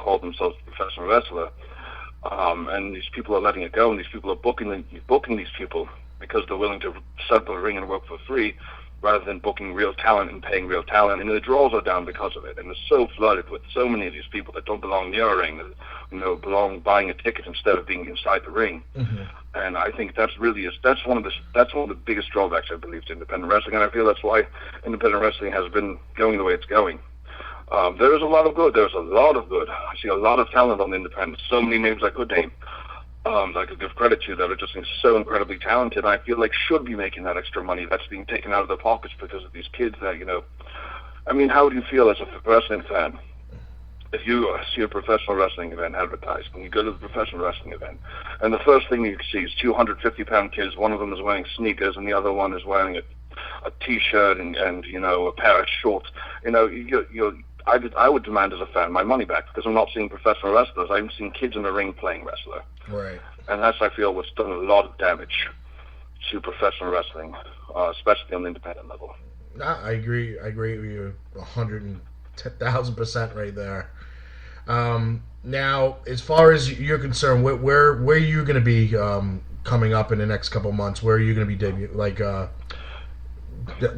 call themselves a professional wrestler. And these people are letting it go, and these people are booking these people because they're willing to set up a ring and work for free, rather than booking real talent and paying real talent. And the draws are down because of it. And it's so flooded with so many of these people that don't belong near a ring, that belong buying a ticket instead of being inside the ring. Mm-hmm. And I think that's one of the biggest drawbacks, I believe, to independent wrestling. And I feel that's why independent wrestling has been going the way it's going. There is a lot of good. There's a lot of good. I see a lot of talent on the independents. So many names I could name. I could give credit to that are just so incredibly talented. I feel like should be making that extra money that's being taken out of their pockets because of these kids that, I mean, how would you feel as a wrestling fan if you see a professional wrestling event advertised and you go to the professional wrestling event and the first thing you see is 250-pound kids, one of them is wearing sneakers and the other one is wearing a T-shirt and a pair of shorts. I would demand as a fan my money back because I'm not seeing professional wrestlers. I'm seeing kids in the ring playing wrestler. Right. And that's, I feel, what's done a lot of damage to professional wrestling, especially on the independent level. I agree with you 110,000% right there. Now, as far as you're concerned, where are you going to be coming up in the next couple of months? Where are you going to be debuting?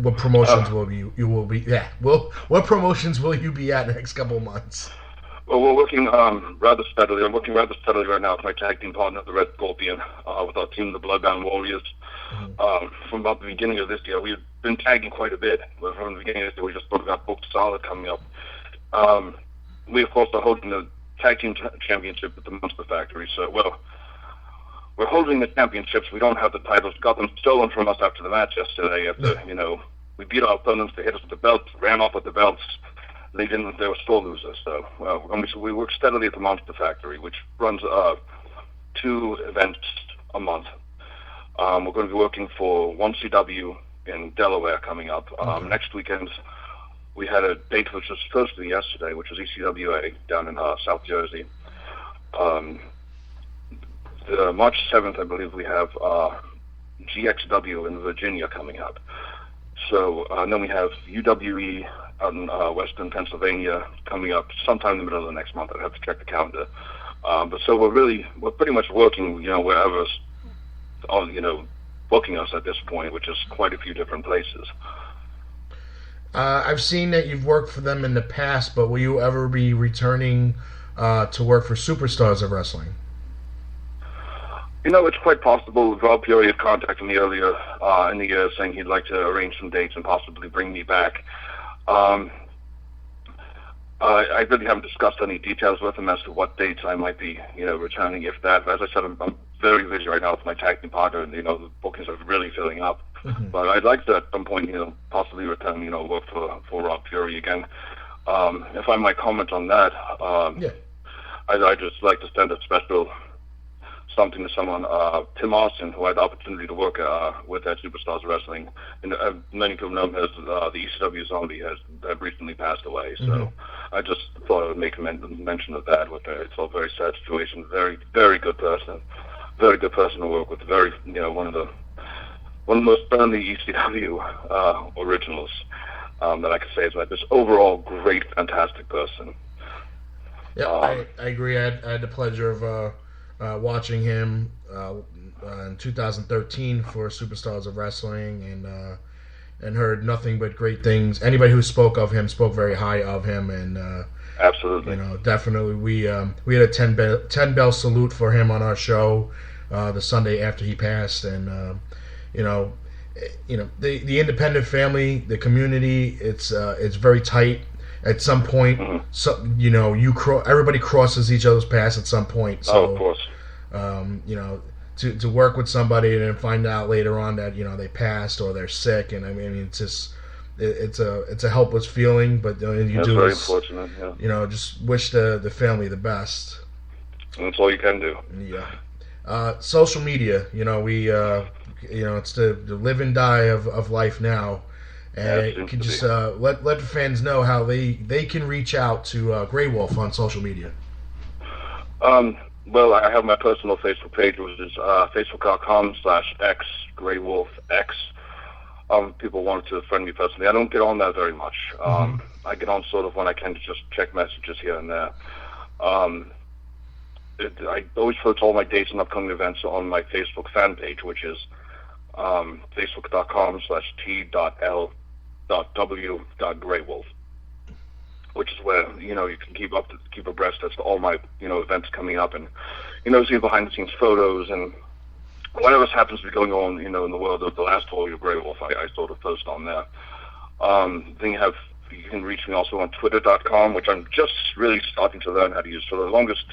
What promotions will you will be? Yeah. Well, what promotions will you be at in the next couple of months? Well, we're working rather steadily. I'm working rather steadily right now with my tag team partner, the Red Scorpion, with our team, the Bloodbound Warriors. Mm-hmm. From about the beginning of this year, we've been tagging quite a bit. From the beginning of this year, we just got booked solid coming up. We, of course, are holding the tag team championship at the Monster Factory. So, we're holding the championships. We don't have the titles. Got them stolen from us after the match yesterday. We beat our opponents. They hit us with the belts, ran off with the belts. They were still losers. So we work steadily at the Monster Factory, which runs 2 events a month. We're going to be working for 1CW in Delaware coming up. Next weekend, we had a date which was supposed to be yesterday, which was ECWA down in South Jersey. March 7th, I believe, we have GXW in Virginia coming up. So then we have UWE out in Western Pennsylvania coming up sometime in the middle of the next month. I'd have to check the calendar. But so we're pretty much working, wherever's, booking us at this point, which is quite a few different places. I've seen that you've worked for them in the past, but will you ever be returning to work for Superstars of Wrestling? It's quite possible. Rob Fury had contacted me earlier in the year saying he'd like to arrange some dates and possibly bring me back. I really haven't discussed any details with him as to what dates I might be, returning, if that. As I said, I'm very busy right now with my tag team partner, and, the bookings are really filling up. Mm-hmm. But I'd like to, at some point, possibly return, work for Rob Fury again. If I might comment on that, yeah. I'd just like to send a special something to someone, Tim Austin, who I had the opportunity to work with at Superstars Wrestling. And many people know him as the ECW Zombie, had recently passed away. So mm-hmm. I just thought I would make a mention of that. It's a very sad situation. Very, very good person. Very good person to work with. Very, one of the most friendly ECW originals that I could say is like this overall great, fantastic person. Yeah, I agree. I had the pleasure of watching him in 2013 for Superstars of Wrestling, and heard nothing but great things. Anybody who spoke of him spoke very high of him, and absolutely, definitely we had a 10 bell salute for him on our show the Sunday after he passed, and the independent family, the community, it's very tight. At some point, mm-hmm. Everybody crosses each other's paths at some point. So, of course. To work with somebody and then find out later on that they passed or they're sick, and I mean it's just it's a helpless feeling. But That's very unfortunate. Yeah. Just wish the family the best. And that's all you can do. Yeah. Social media. It's the live and die of life now. And you can just let the fans know how they can reach out to Greywolf on social media. Well, I have my personal Facebook page, which is facebook.com/X GreywolfX. People wanted to friend me personally. I don't get on that very much. I get on sort of when I can to just check messages here and there. I always post all my dates and upcoming events on my Facebook fan page, which is facebook.com/t.l.w.greywolf, which is where you can keep abreast as to all my events coming up, and see behind the scenes photos and whatever happens to be going on in the world of the last Warrior Greywolf. I sort of post on there. Then you can reach me also on twitter.com, which I'm just really starting to learn how to use. For the longest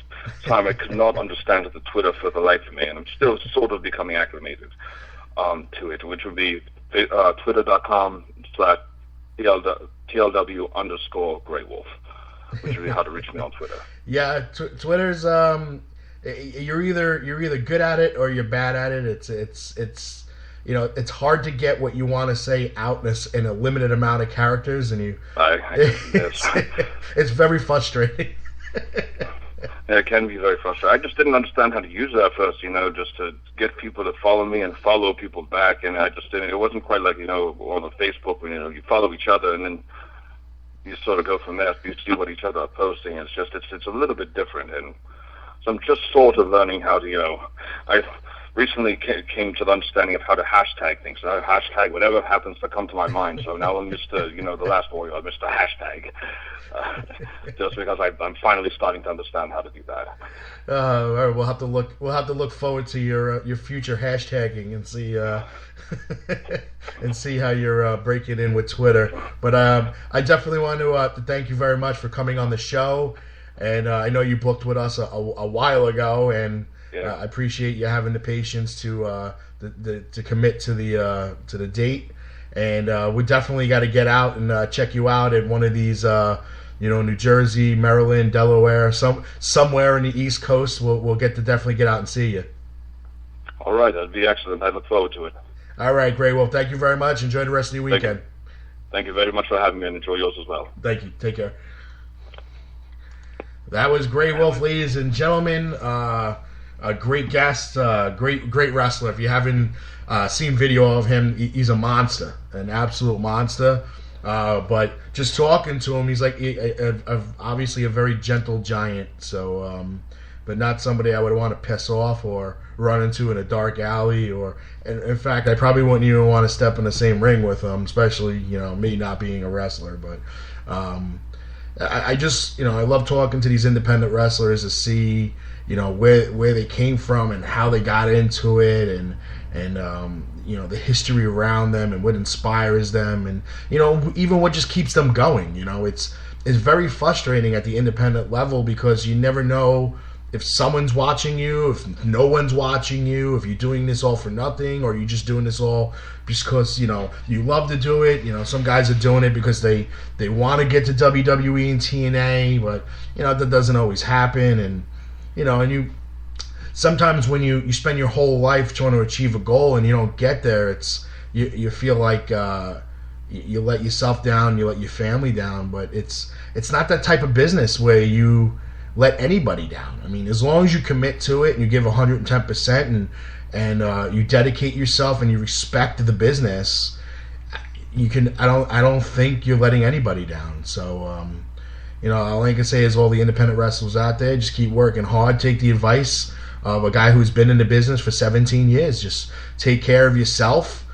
time, I could not understand the Twitter for the life of me, and I'm still sort of becoming acclimated to it, which would be twitter.com/TLW_Greywolf, which would be how to reach me on Twitter. Yeah, Twitter's you're either good at it or you're bad at it. It's it's hard to get what you want to say out in a limited amount of characters, and it's very frustrating. Yeah, it can be very frustrating. I just didn't understand how to use it at first, just to get people to follow me and follow people back, and I just didn't. It wasn't quite like on the Facebook when you follow each other and then you sort of go from there. You see what each other are posting. It's a little bit different, and so I'm just sort of learning how to I recently came to the understanding of how to hashtag things. So I hashtag whatever happens to come to my mind. So now I'm Mr. The Last Warrior, Mr. Hashtag. Just because I'm finally starting to understand how to do that. All right, we'll have to look forward to your future hashtagging and see and see how you're breaking in with Twitter. But I definitely want to thank you very much for coming on the show. And I know you booked with us a while ago, and I appreciate you having the patience to commit to the date. And we definitely got to get out and check you out at one of these, New Jersey, Maryland, Delaware, somewhere in the East Coast. We'll definitely get out and see you. All right, that'd be excellent. I look forward to it. All right, Greywolf. Thank you very much. Enjoy the rest of your weekend. Thank you very much for having me, and enjoy yours as well. Thank you. Take care. That was Greywolf, ladies and gentlemen. A great guest, great wrestler. If you haven't seen video of him, he's a monster, an absolute monster. But just talking to him, he's like obviously a very gentle giant. So, but not somebody I would want to piss off or run into in a dark alley. Or, in fact, I probably wouldn't even want to step in the same ring with him, especially me not being a wrestler. But I just I love talking to these independent wrestlers to see where they came from and how they got into it, and the history around them and what inspires them, and even what just keeps them going. It's very frustrating at the independent level because you never know if someone's watching you, if no one's watching you, if you're doing this all for nothing, or you're just doing this all just because you love to do it. Some guys are doing it because they want to get to WWE and TNA, but that doesn't always happen. And you sometimes when you spend your whole life trying to achieve a goal and you don't get there, you feel like you let yourself down, you let your family down. But it's not that type of business where you let anybody down. I mean, as long as you commit to it and you give 110% and you dedicate yourself and you respect the business, you can. I don't think you're letting anybody down. So all I can say is all the independent wrestlers out there, just keep working hard. Take the advice of a guy who's been in the business for 17 years. Just take care of yourself,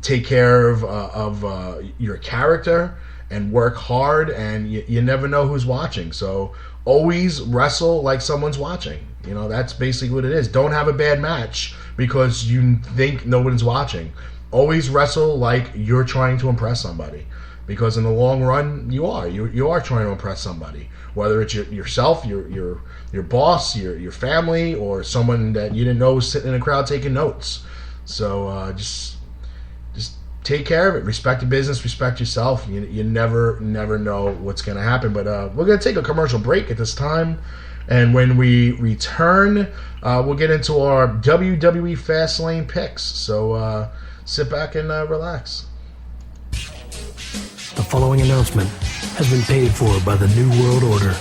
take care of your character, and work hard. And you never know who's watching. So always wrestle like someone's watching. That's basically what it is. Don't have a bad match because you think no one's watching. Always wrestle like you're trying to impress somebody. Because in the long run, you are trying to impress somebody, whether it's yourself, your boss, your family, or someone that you didn't know was sitting in a crowd taking notes. So just take care of it. Respect the business. Respect yourself. You never know what's going to happen. But we're going to take a commercial break at this time, and when we return, we'll get into our WWE Fastlane picks. So sit back and relax. The following announcement has been paid for by the New World Order.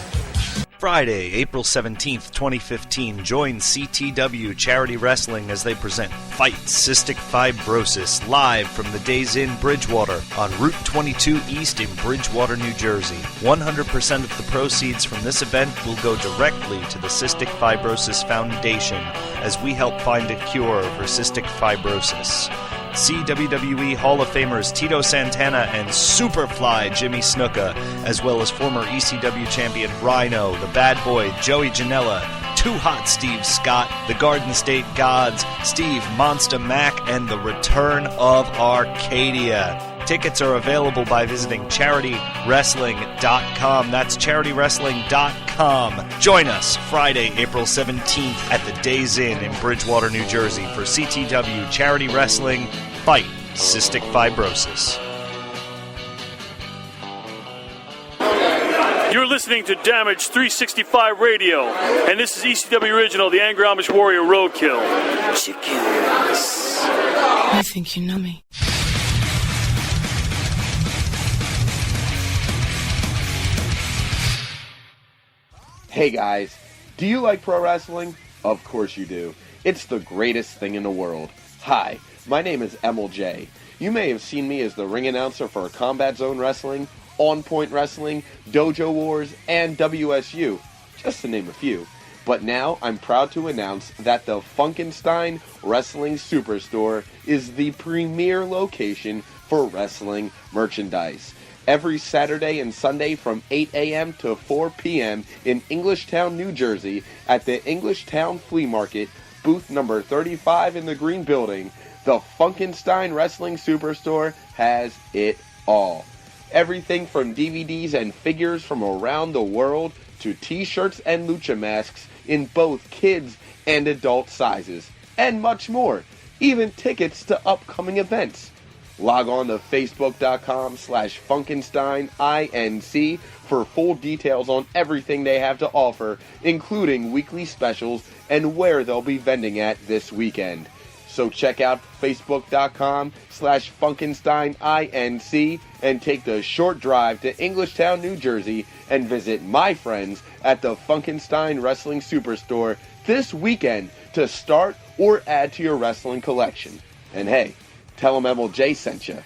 Friday, April 17th, 2015, join CTW Charity Wrestling as they present Fight Cystic Fibrosis live from the Days Inn Bridgewater on Route 22 East in Bridgewater, New Jersey. 100% of the proceeds from this event will go directly to the Cystic Fibrosis Foundation as we help find a cure for cystic fibrosis. See WWE Hall of Famers Tito Santana and Superfly Jimmy Snuka, as well as former ECW champion Rhino, the Bad Boy Joey Janela, Too Hot Steve Scott, the Garden State Gods, Steve Monster Mac, and the return of Arcadia. Tickets are available by visiting CharityWrestling.com. That's CharityWrestling.com. Join us Friday, April 17th at the Days Inn in Bridgewater, New Jersey for CTW Charity Wrestling Fight Cystic Fibrosis. You're listening to Damage 365 Radio, and this is ECW Original, the Angry Amish Warrior Roadkill. Chickens. I think you know me. Hey guys, do you like pro wrestling? Of course you do. It's the greatest thing in the world. Hi, my name is Emil J. You may have seen me as the ring announcer for Combat Zone Wrestling, On Point Wrestling, Dojo Wars, and WSU, just to name a few. But now I'm proud to announce that the Funkenstein Wrestling Superstore is the premier location for wrestling merchandise. Every Saturday and Sunday from 8 a.m. to 4 p.m. in Englishtown, New Jersey at the Englishtown Flea Market, booth number 35 in the Green Building, the Funkenstein Wrestling Superstore has it all. Everything from DVDs and figures from around the world to t-shirts and lucha masks in both kids and adult sizes, and much more, even tickets to upcoming events. Log on to Facebook.com/FunkensteinINC for full details on everything they have to offer, including weekly specials and where they'll be vending at this weekend. So check out Facebook.com/FunkensteinINC and take the short drive to Englishtown, New Jersey and visit my friends at the Funkenstein Wrestling Superstore this weekend to start or add to your wrestling collection. And hey, tell them MLJ sent you.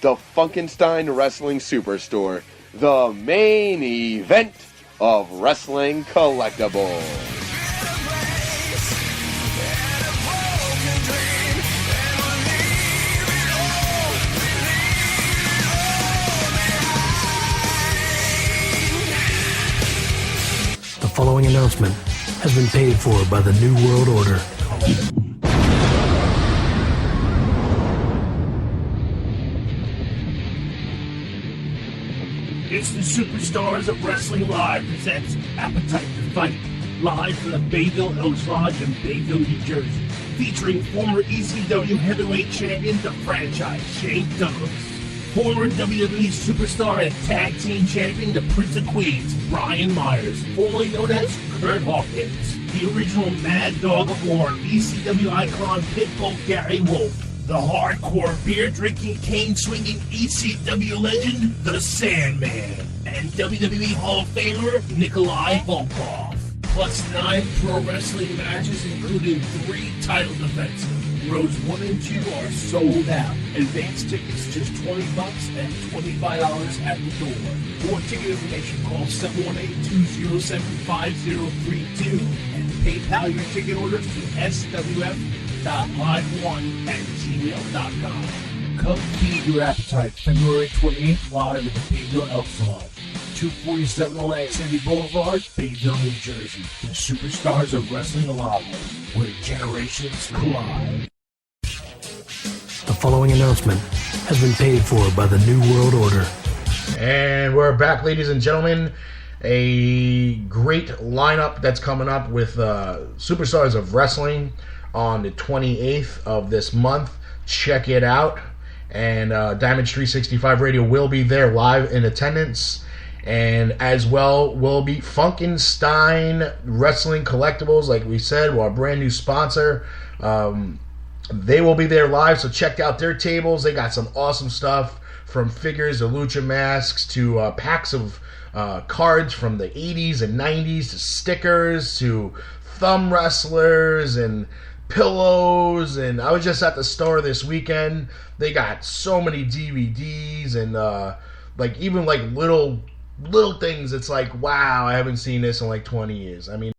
The Funkenstein Wrestling Superstore, the main event of wrestling collectibles. The following announcement has been paid for by the New World Order. It's the Superstars of Wrestling Live presents Appetite to Fight, live from the Bayville Elks Lodge in Bayville, New Jersey, featuring former ECW Heavyweight Champion, the franchise, Shane Douglas, former WWE Superstar and Tag Team Champion, the Prince of Queens, Brian Myers, formerly known as Kurt Hawkins, the original Mad Dog of War, ECW icon Pitbull Gary Wolf, the hardcore beer-drinking, cane-swinging ECW legend, The Sandman, and WWE Hall of Famer, Nikolai Volkov. Plus 9 pro wrestling matches, including 3 title defenses. Rows 1 and 2 are sold out. Advance tickets just $20 and $25 at the door. For ticket information, call 718-207-5032 and PayPal your ticket orders to swf.live1@gmail.com. Come feed your appetite February 28th live at the Bayville Elks Lodge, 247 Atlantic City Boulevard, Bayville, New Jersey. The Superstars of Wrestling Alive, where generations collide. The following announcement has been paid for by the New World Order. And we're back, ladies and gentlemen. A great lineup that's coming up with Superstars of Wrestling on the 28th of this month. Check it out. And Damage 365 Radio will be there live in attendance. And as well will be Funkenstein Wrestling Collectibles, like we said, our brand new sponsor. They will be there live, so check out their tables. They got some awesome stuff, from figures to lucha masks to packs of cards from the 80s and 90s to stickers to thumb wrestlers and pillows. And I was just at the store this weekend. They got so many DVDs and like even like little things. It's like, wow, I haven't seen this in like 20 years. I mean,